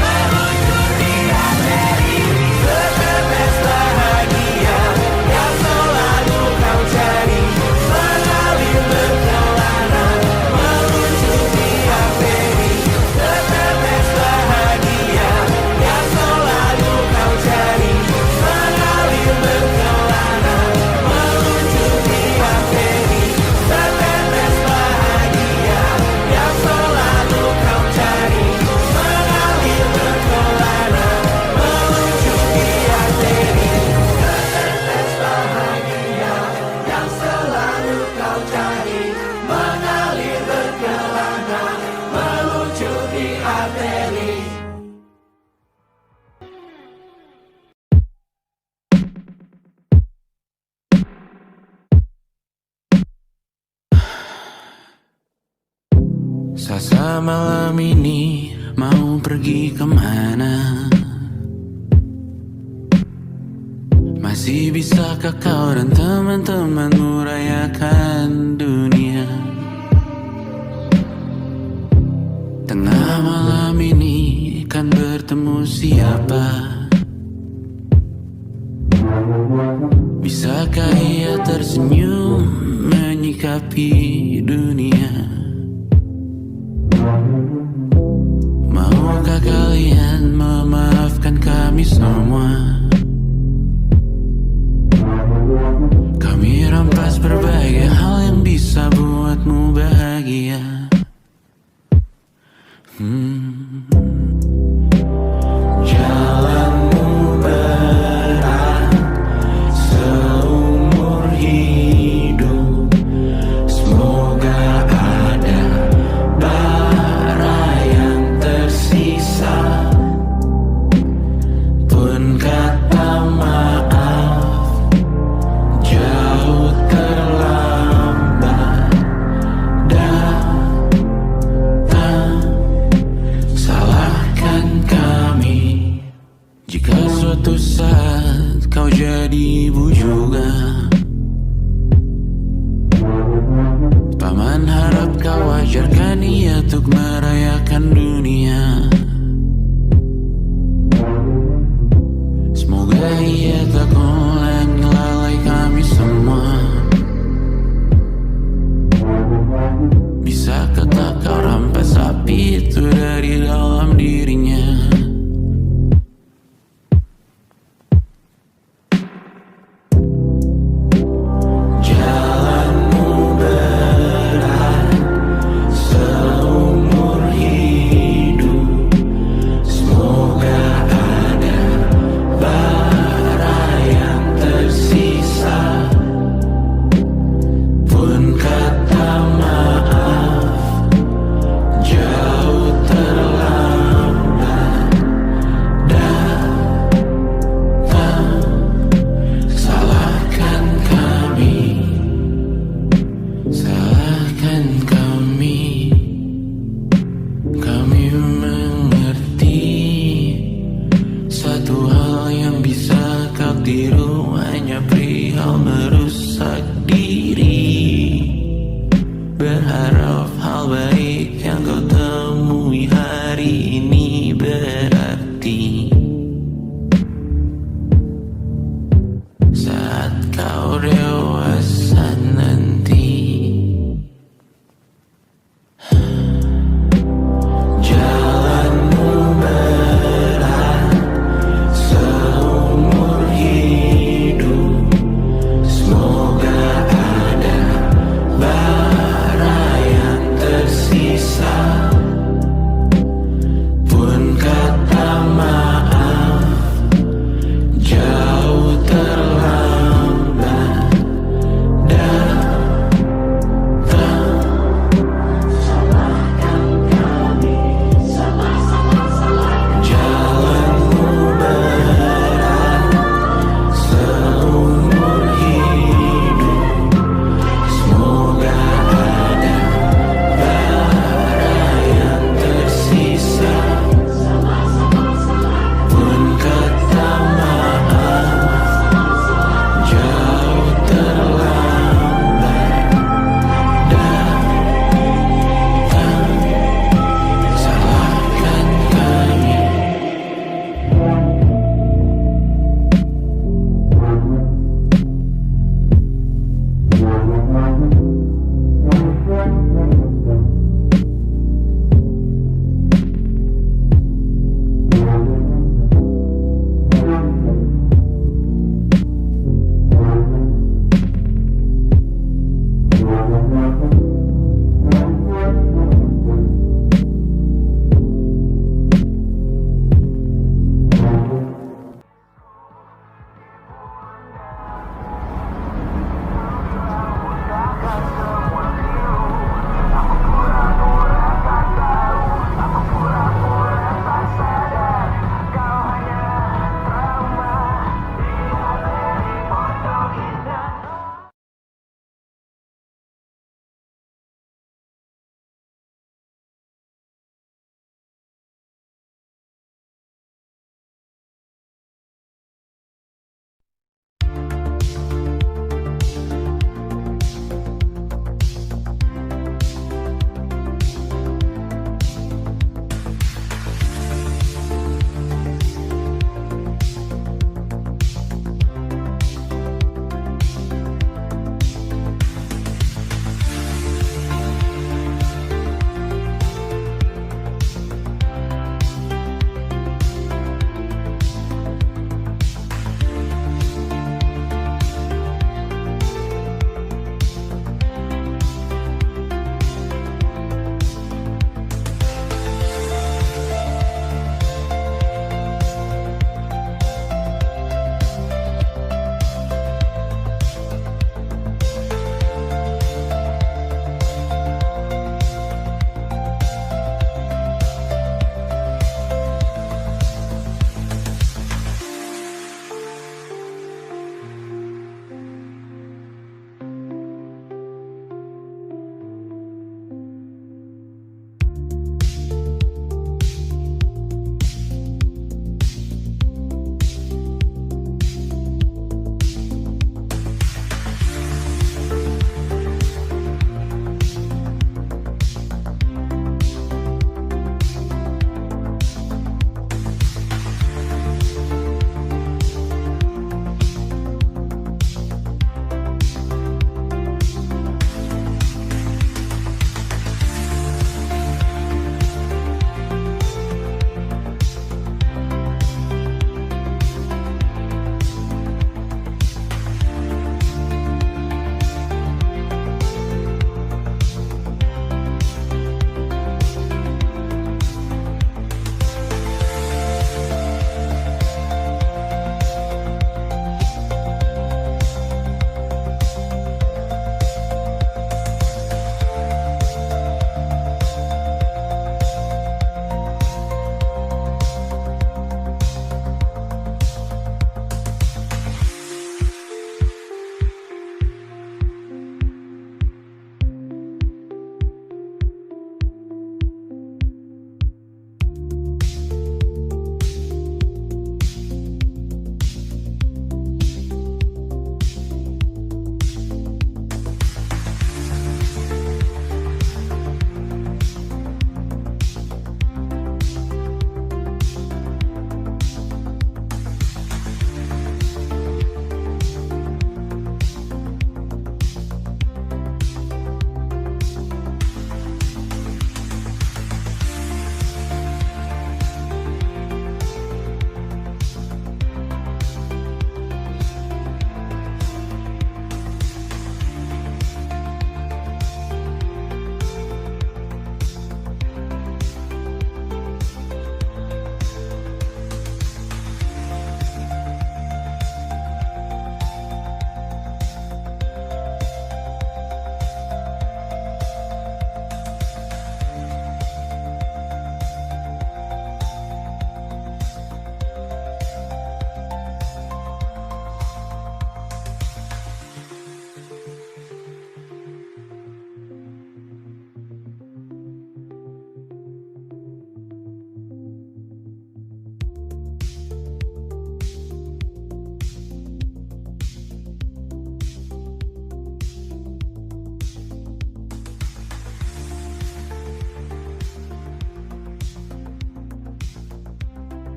Meluncur di arteri, setetes bahagia yang selalu kau cari. Mengalir berkelana, meluncur di arteri, setetes bahagia yang selalu kau cari. Mengalir berkelana, meluncur di arteri, setetes bahagia yang selalu kau cari. Mengalir berkelana, meluncur di arteri, setetes bahagia yang selalu kau cari. Mengalir berkelana, meluncur di arteri. Sasa malam ini mau pergi kemana? Masih bisakah kau dan teman-temanmu rayakan dunia? Tengah malam ini kan bertemu siapa? Bisakah ia tersenyum menyikapi dunia? Maukah kalian memaafkan kami semua? Kami rampas berbagai hal yang bisa buatmu bahagia. Jalanmu berat seumur hidup. Semoga ada bara yang tersisa. Pun kata maaf jauh terlambat datang. Salahkan kami jika suatu saat kau jadi ibu juga. Paman harap kau wajarkan ia untuk merayakan dunia. Semoga ia tak ulangi lalai kami semua. Bisakah tak kau rampas api itu dari dalam dirinya? yang bisa kau tiru, hanya perihal